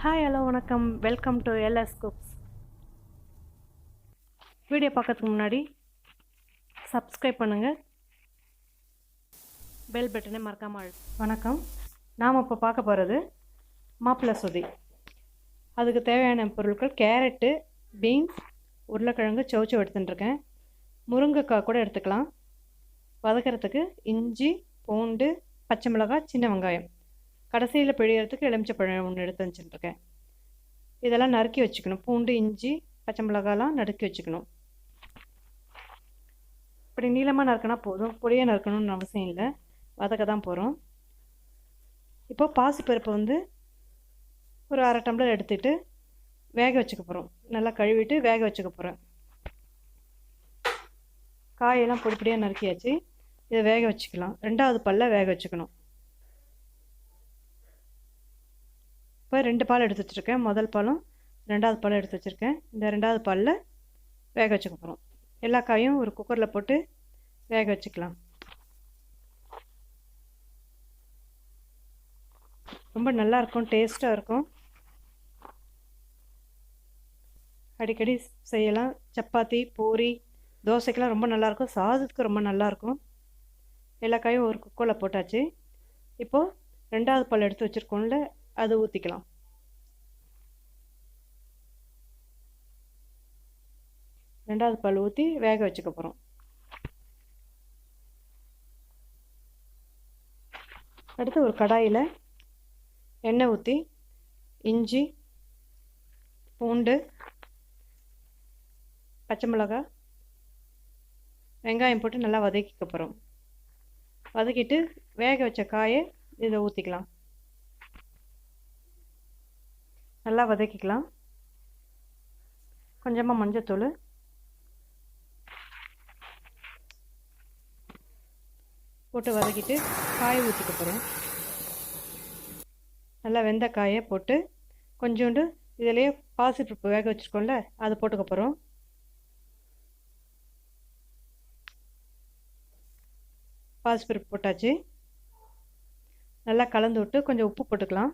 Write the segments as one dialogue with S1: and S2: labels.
S1: Hi hello வணக்கம், welcome to LS cooks. Video பார்க்கறதுக்கு முன்னாடி சப்ஸ்கிரைப் பண்ணுங்கள், பெல் பட்டனை மறக்காமல் வணக்கம். நாம் இப்போ பார்க்க போகிறது மாப்பிள்ளை சொதி. அதுக்கு தேவையான பொருட்கள் கேரட்டு, பீன்ஸ், உருளைக்கிழங்கு சௌச்சௌ எடுத்துட்டுருக்கேன். முருங்கைக்காய் கூட எடுத்துக்கலாம். வதக்கிறதுக்கு இஞ்சி, பூண்டு, பச்சை மிளகாய், சின்ன வெங்காயம், கடைசியில் பிழியறதுக்கு எலுமிச்சப்பழம் ஒன்று எடுத்து வச்சுட்டுருக்கேன். இதெல்லாம் நறுக்கி வச்சுக்கணும். பூண்டு, இஞ்சி, பச்சை மிளகாலாம் நறுக்கி வச்சுக்கணும். இப்படி நீளமாக நறுக்கினா போதும், பொடியாக நறுக்கணும்னு அவசியம் இல்லை, வதக்க தான் போகிறோம். இப்போ பாசிப்பருப்பு ஒரு அரை டம்ளர் எடுத்துகிட்டு வேக வச்சுக்க போகிறோம். நல்லா கழுவிட்டு வேக வச்சுக்க போகிறேன். காயெல்லாம் பொடி பொடியாக நறுக்கியாச்சு. இதை வேக வச்சுக்கலாம். 2வது பல்ல வேக வச்சுக்கணும். இப்போ 2 பால் எடுத்து வச்சுருக்கேன். முதல் பாலும் 2வது பாலும் எடுத்து வச்சுருக்கேன். இந்த 2வது பாலில் வேக வச்சுக்க போகிறோம். எல்லா காயும் ஒரு குக்கரில் போட்டு வேக வச்சுக்கலாம். ரொம்ப நல்லாயிருக்கும், டேஸ்ட்டாக இருக்கும். அடிக்கடி செய்யலாம். சப்பாத்தி, பூரி, தோசைக்கெலாம் ரொம்ப நல்லாயிருக்கும். சாதத்துக்கு ரொம்ப நல்லாயிருக்கும். எல்லா காயும் ஒரு குக்கரில் போட்டாச்சு. இப்போது 2வது பால் எடுத்து வச்சுருக்கோம்ல, அதை ஊற்றிக்கலாம். ரெண்டாவது பால் ஊற்றி வேக வச்சுக்க போகிறோம். அடுத்து ஒரு கடாயில் எண்ணெய் ஊற்றி இஞ்சி, பூண்டு, பச்சை மிளகாய், வெங்காயம் போட்டு நல்லா வதக்கிக்க போகிறோம். வதக்கிட்டு வேக வச்ச காயை இதில் ஊற்றிக்கலாம். நல்லா வதக்கிக்கலாம். கொஞ்சமாக மஞ்சத்தூள், போட்டு வதக்கிட்டு காயை ஊற்றிக்க போகிறோம். நல்லா வெந்த காயை போட்டு கொஞ்சோண்டு இதிலேயே பாசிப்பருப்பு வேக வச்சுருக்கோம்ல, அதை போட்டுக்க போகிறோம். பாசிப்பருப்பு போட்டாச்சு. நல்லா கலந்து விட்டு கொஞ்சம் உப்பு போட்டுக்கலாம்.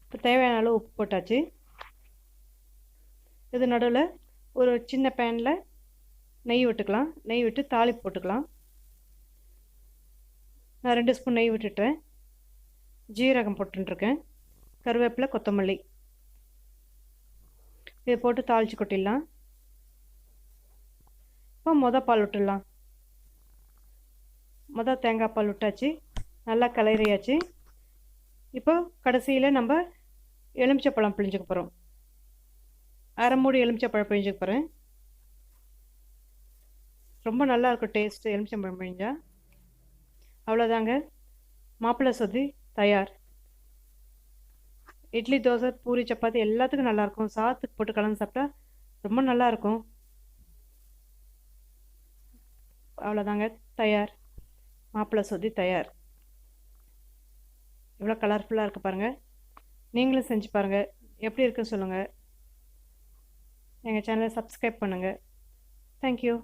S1: இப்போ தேவையான அளவு உப்பு போட்டாச்சு. இது நடுவில் ஒரு சின்ன பேனில் நெய் விட்டுக்கலாம். நெய் விட்டு தாளிப்பு போட்டுக்கலாம். நான் 2 ஸ்பூன் நெய் விட்டுட்டேன். ஜீரகம் போட்டுருக்கேன். கருவேப்பிலை, கொத்தமல்லி இதை போட்டு தாளித்து கொட்டிடலாம். இப்போ பால் விட்டுடலாம். தேங்காய் பால் விட்டாச்சு. நல்லா கலரியாச்சு. இப்போ கடைசியில் நம்ம எலுமிச்சப்பழம் பிழிஞ்சுக்க போகிறோம். அரை மூடி எலுமிச்சப்பழம் பிழிஞ்சுக்க போகிறேன். ரொம்ப நல்லாயிருக்கும் டேஸ்ட்டு எலுமிச்சம்பழம் பிழிஞ்சா. அவ்வளோதாங்க, மாப்பிள்ளை சொதி தயார். இட்லி, தோசை, பூரி, சப்பாத்தி எல்லாத்துக்கும் நல்லாயிருக்கும். சாதத்துக்கு போட்டு கலந்து சாப்பிட்டா ரொம்ப நல்லாயிருக்கும். அவ்வளோதாங்க, தயார். மாப்பிள்ளை சொதி தயார். இவ்வளோ கலர்ஃபுல்லாக இருக்குது பாருங்கள். நீங்களும் செஞ்சு பாருங்கள், எப்படி இருக்குன்னு சொல்லுங்கள். எங்கள் சேனலை சப்ஸ்கிரைப் பண்ணுங்கள். தேங்க்யூ.